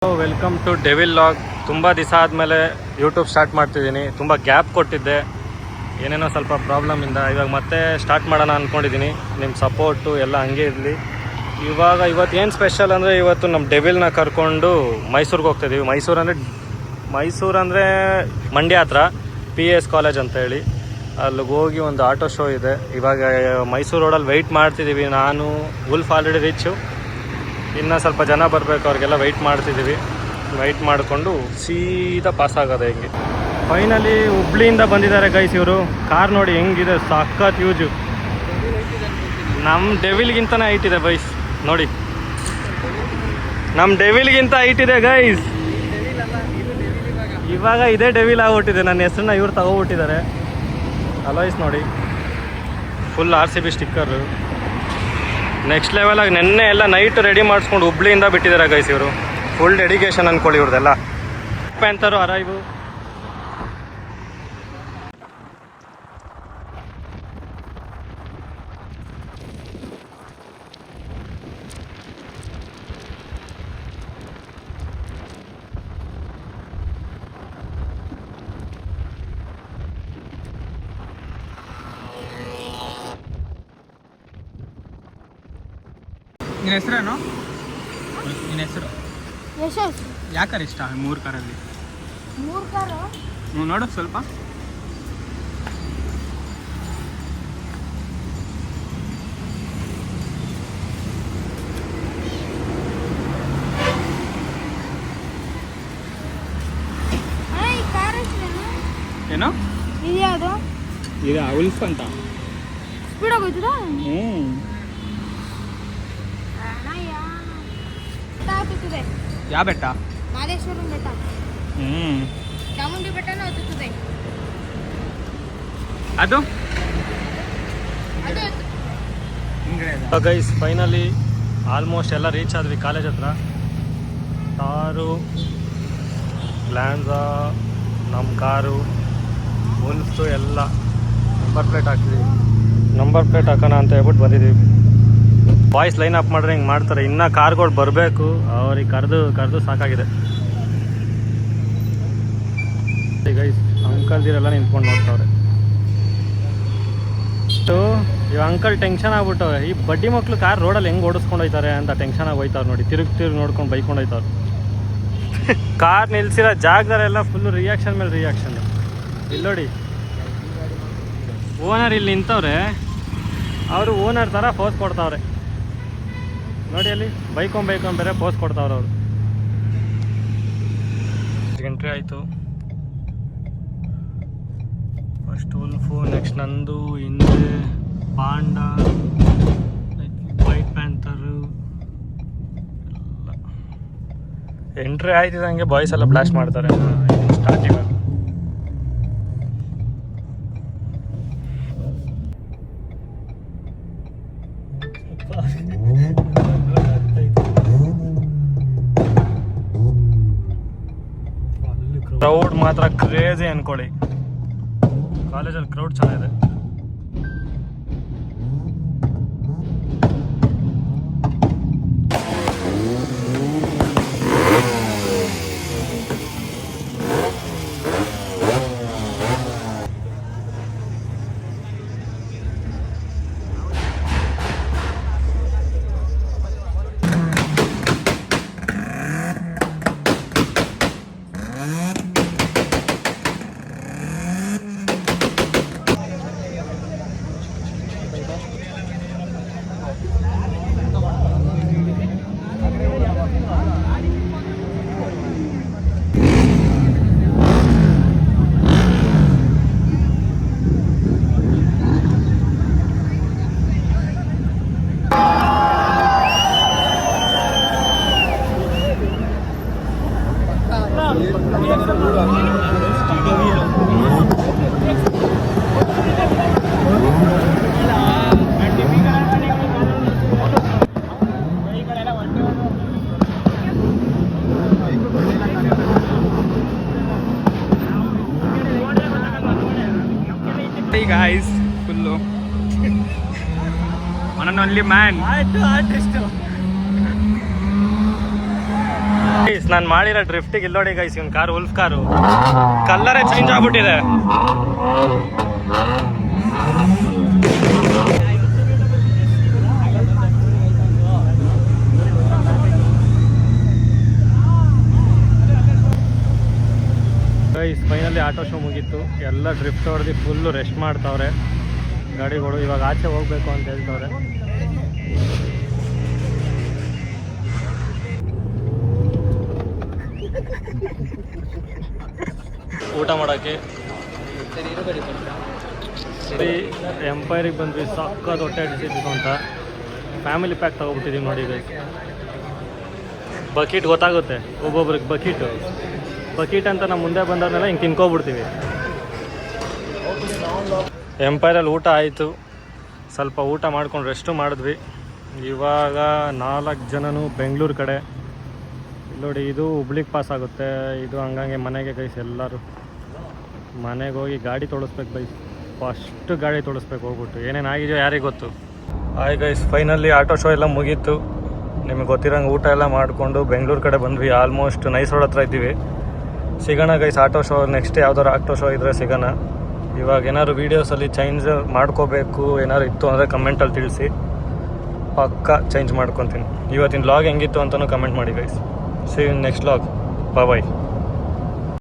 Welcome to devil log. ತುಂಬ ದಿವಸ ಆದಮೇಲೆ ಯೂಟ್ಯೂಬ್ ಸ್ಟಾರ್ಟ್ ಮಾಡ್ತಿದ್ದೀನಿ. ತುಂಬ ಗ್ಯಾಪ್ ಕೊಟ್ಟಿದ್ದೆ ಏನೇನೋ ಸ್ವಲ್ಪ ಪ್ರಾಬ್ಲಮಿಂದ. ಇವಾಗ ಮತ್ತೆ ಸ್ಟಾರ್ಟ್ ಮಾಡೋಣ ಅಂದ್ಕೊಂಡಿದ್ದೀನಿ. ನಿಮ್ಮ ಸಪೋರ್ಟು ಎಲ್ಲ ಹಂಗೆ ಇರಲಿ. ಇವತ್ತು ಏನು ಸ್ಪೆಷಲ್ ಅಂದರೆ, ಇವತ್ತು ನಮ್ಮ ಡೆವಿಲ್ನ ಕರ್ಕೊಂಡು ಮೈಸೂರಿಗೆ ಹೋಗ್ತಾಯಿದ್ದೀವಿ. ಮೈಸೂರು ಅಂದರೆ ಮಂಡ್ಯ ಹತ್ರ PS ಕಾಲೇಜ್ ಅಂತ ಹೇಳಿ, ಅಲ್ಲಿಗೆ ಹೋಗಿ ಒಂದು ಆಟೋ ಶೋ ಇದೆ. ಇವಾಗ ಮೈಸೂರು ರೋಡಲ್ಲಿ ವೆಯ್ಟ್ ಮಾಡ್ತಿದ್ದೀವಿ. ನಾನು ವುಲ್ಫ್ ಆಲ್ರೆಡಿ ರೀಚು, ಇನ್ನು ಸ್ವಲ್ಪ ಜನ ಬರಬೇಕು, ಅವ್ರಿಗೆಲ್ಲ ವೆಯ್ಟ್ ಮಾಡ್ತಿದ್ದೀವಿ. ವೆಯ್ಟ್ ಮಾಡಿಕೊಂಡು ಸೀದಾ ಪಾಸ್ ಆಗೋದು ಹೆಂಗೆ. ಫೈನಲಿ ಹುಬ್ಳಿಯಿಂದ ಬಂದಿದ್ದಾರೆ ಗೈಸ್ ಇವರು. ಕಾರ್ ನೋಡಿ ಹೆಂಗಿದೆ, ಸಖತ್ ಯೂಜು. ನಮ್ಮ ಡೆವಿಲ್ಗಿಂತನೇ ಹೈಟ್ ಇದೆ ಬೈಸ್, ನೋಡಿ ನಮ್ಮ ಡೆವಿಲ್ಗಿಂತ ಹೈಟ್ ಇದೆ ಗೈಸ್. ಇವಾಗ ಇದೇ ಡೆವಿಲ್ ಆಗ್ಬಿಟ್ಟಿದೆ. ನನ್ನ ಹೆಸರನ್ನ ಇವ್ರು ತಗೋಬಿಟ್ಟಿದ್ದಾರೆ. ಅಲಾಯ್ಸ್ ನೋಡಿ, ಫುಲ್ RCB ಸ್ಟಿಕ್ಕರು. ನೆಕ್ಸ್ಟ್ ಲೆವೆಲಾಗಿ ನೆನ್ನೆ ಎಲ್ಲ ನೈಟ್ ರೆಡಿ ಮಾಡಿಸ್ಕೊಂಡು ಹುಬ್ಳಿಯಿಂದ ಬಿಟ್ಟಿದ್ದಾರೆ ಗೈಸ್ ಇವರು. ಫುಲ್ ಡೆಡಿಕೇಶನ್ ಅಂದ್ಕೊಳ್ಳಿ ಇವ್ರದ್ದೆಲ್ಲ. ಪ್ಯಾಂತರು ಅರೈವು. ನಿನ್ನ ಹೆಸರೇನು? ನಿನ್ನ ಹೆಸರು ಯಾಕಾರ ಇಷ್ಟ? 3 ಕಾರಲ್ಲಿ 3 ಕಾರು ನೋಡು ಸ್ವಲ್ಪ. ಏನು ಇದ್ಯಾವುದು? ಇದು ಉಲ್ಫ್ ಅಂತ. ಸ್ಪೀಡ್ ಆಗೋಯ್ತದ? ಯಾವ ಬೆಟ್ಟ? ಮಾದೇಶ್ವರನ ಬೆಟ್ಟ. ಚಾಮುಂಡಿ ಬೆಟ್ಟನೂ ಹತ್ತುತ್ತದೆ. ಅದು ಗೈಸ್ ಫೈನಲಿ ಆಲ್ಮೋಸ್ಟ್ ಎಲ್ಲ ರೀಚ್ ಆದ್ವಿ ಕಾಲೇಜ್ ಹತ್ರ. ಕಾರು, ಗ್ಲ್ಯಾನ್ಸಾ, ನಮ್ಮ ಕಾರು, ವುಲ್ಫು ಎಲ್ಲ ನಂಬರ್ ಪ್ಲೇಟ್ ಹಾಕ್ತೀವಿ. ನಂಬರ್ ಪ್ಲೇಟ್ ಹಾಕೋಣ ಅಂತ ಹೇಳ್ಬಿಟ್ಟು ಬಂದಿದ್ದೀವಿ. ಬಾಯ್ಸ್ ಲೈನ್ ಅಪ್ ಮಾಡ್ರೆ ಹಿಂಗೆ ಮಾಡ್ತಾರೆ. ಇನ್ನೂ ಕಾರ್ಗಳು ಬರಬೇಕು, ಅವ್ರಿಗೆ ಕರೆದು ಸಾಕಾಗಿದೆ. ಗೈಸ್ ಅಂಕಲ್ದಿರೆಲ್ಲ ನಿಂತ್ಕೊಂಡು ನೋಡ್ತಾವ್ರೆ. ಇವಾಗ ಅಂಕಲ್ ಟೆನ್ಷನ್ ಆಗ್ಬಿಟ್ಟವ್ರೆ. ಈ ಬಡ್ಡಿ ಮಕ್ಕಳು ಕಾರ್ ರೋಡಲ್ಲಿ ಹೆಂಗೆ ಓಡಿಸ್ಕೊಂಡು ಹೋಯ್ತಾರೆ ಅಂತ ಟೆನ್ಷನ್ ಆಗಿ ಹೋಯ್ತಾವ್ರು ನೋಡಿ. ತಿರುಗಿ ನೋಡ್ಕೊಂಡು ಬೈಕೊಂಡು ಹೋಯ್ತಾವ್ರು. ಕಾರ್ ನಿಲ್ಸಿರೋ ಜಾಗದಲ್ಲೆಲ್ಲ ಫುಲ್ಲು ರಿಯಾಕ್ಷನ್ ಮೇಲೆ ರಿಯಾಕ್ಷನ್. ಇಲ್ಲಿ ನೋಡಿ, ಓನರ್ ಇಲ್ಲಿ ನಿಂತವ್ರೆ, ಅವರು ಓನರ್ ಥರ ಪೋಸ್ ಕೊಡ್ತಾವ್ರೆ ನೋಡಿ. ಅಲ್ಲಿ ಬೈಕೊಂಡ್ ಬೇರೆ ಪೋಸ್ ಕೊಡ್ತಾವ್ರೆ ಅವರು. ಎಂಟ್ರಿ ಆಯಿತು. ಫಸ್ಟ್ ವುಲ್ಫು, ನೆಕ್ಸ್ಟ್ ನಂದು, ಹಿಂದೆ ಪಾಂಡ, ವೈಟ್ ಪ್ಯಾಂಥರು ಎಲ್ಲ ಎಂಟ್ರಿ ಆಯ್ತಿದ್ದಂಗೆ ಬಾಯ್ಸ್ ಎಲ್ಲ ಬ್ಲಾಸ್ಟ್ ಮಾಡ್ತಾರೆ ಸ್ಟಾರ್ಟಿಂಗ್. ಕ್ರೌಡ್ ಮಾತ್ರ ಕ್ರೇಜಿ ಅನ್ಕೊಳ್ಳಿ. ಕಾಲೇಜಲ್ಲಿ ಕ್ರೌಡ್ ಚೆನ್ನಾಗಿದೆ. guys, fullu one and only man. Artist. ನಾನು ಮಾಡಿರೋ ಡ್ರಿಫ್ಟಿಗೆ ಇಲ್ಲಿ ನೋಡಿ ಗೈಸ್ ಇವ್ನ ಕಾರು ಉಲ್ಫ್ ಕಾರು ಕಲ್ಲರೇ ಚೇಂಜ್ ಆಗ್ಬಿಟ್ಟಿದೆ. ಗೈಸ್ ಫೈನಲಿ ಆಟೋ ಶೋ ಮುಗೀತು. ಎಲ್ಲ ಡ್ರಿಫ್ಟ್ ಹೊಡೆದು ಫುಲ್ಲು ರೆಸ್ಟ್ ಮಾಡ್ತಾವ್ರೆ ಗಾಡಿಗಳು. ಇವಾಗ ಆಚೆ ಹೋಗ್ಬೇಕು ಅಂತ ಹೇಳ್ತವ್ರೆ. ಊಟ ಮಾಡೋಕ್ಕೆ ಸರಿ ಎಂಪೈರಿಗೆ ಬಂದ್ವಿ. ಸಕ್ಕತ್ ಹೊಟ್ಟೆ ಹಡಿಸಿದ್ದು ಅಂತ ಫ್ಯಾಮಿಲಿ ಪ್ಯಾಕ್ ತೊಗೊಬಿಟ್ಟಿದ್ದೀವಿ ನೋಡಿ ಗೈಸ್. ಬಕೀಟ್ ಗೊತ್ತಾಗುತ್ತೆ ಒಬ್ಬೊಬ್ರಿಗೆ ಬಕೀಟ್ ಅಂತ ನಾವು ಮುಂದೆ ಬಂದವ್ರನ್ನೆಲ್ಲ ಹಿಂಗೆ ತಿನ್ಕೊಬಿಡ್ತೀವಿ. ಎಂಪೈರಲ್ಲಿ ಊಟ ಆಯಿತು. ಸ್ವಲ್ಪ ಊಟ ಮಾಡ್ಕೊಂಡು ರೆಸ್ಟು ಮಾಡಿದ್ವಿ. ಇವಾಗ 4 ಜನನು ಬೆಂಗಳೂರು ಕಡೆ. ನೋಡಿ ಇದು ಹುಬ್ಳಿಗೆ ಪಾಸ್ ಆಗುತ್ತೆ. ಇದು ಹಂಗಂಗೆ ಮನೆಗೆ ಗೈಸ್ ಎಲ್ಲರೂ ಮನೆಗೆ ಹೋಗಿ ಗಾಡಿ ತೊಳಸ್ಬೇಕು ಗೈಸ್. ಫಸ್ಟ್ ಗಾಡಿ ತೊಳಸ್ಬೇಕು ಹೋಗ್ಬಿಟ್ಟು. ಏನೇನಾಗಿದೆಯೋ ಯಾರಿಗೆ ಗೊತ್ತು. ಆಯ್ ಗೈಸ್ ಫೈನಲಿ ಆಟೋ ಶೋ ಎಲ್ಲ ಮುಗೀತು. ನಿಮಗೆ ಗೊತ್ತಿರೋಂಗೆ ಊಟ ಎಲ್ಲ ಮಾಡಿಕೊಂಡು ಬೆಂಗಳೂರು ಕಡೆ ಬಂದ್ವಿ. ಆಲ್ಮೋಸ್ಟ್ ನೈಸ್ ರೋಡ್ ಹತ್ರ ಇದ್ದೀವಿ. ಸಿಗೋಣ ಗೈಸ್ ಆಟೋ ಶೋ. ನೆಕ್ಸ್ಟ್ ಯಾವ್ದಾದ್ರು ಆಟೋ ಶೋ ಇದ್ದರೆ ಸಿಗೋಣ. ಇವಾಗ ಏನಾದ್ರು ವೀಡಿಯೋಸಲ್ಲಿ ಚೇಂಜ್ ಮಾಡ್ಕೋಬೇಕು ಏನಾದ್ರು ಇತ್ತು ಅಂದರೆ ಕಮೆಂಟಲ್ಲಿ ತಿಳಿಸಿ. ಪಕ್ಕ ಚೇಂಜ್ ಮಾಡ್ಕೊತೀನಿ. ಇವತ್ತಿನ ವ್ಲಾಗ್ ಹೆಂಗಿತ್ತು ಅಂತಲೂ ಕಮೆಂಟ್ ಮಾಡಿ guys. See you next vlog. Bye.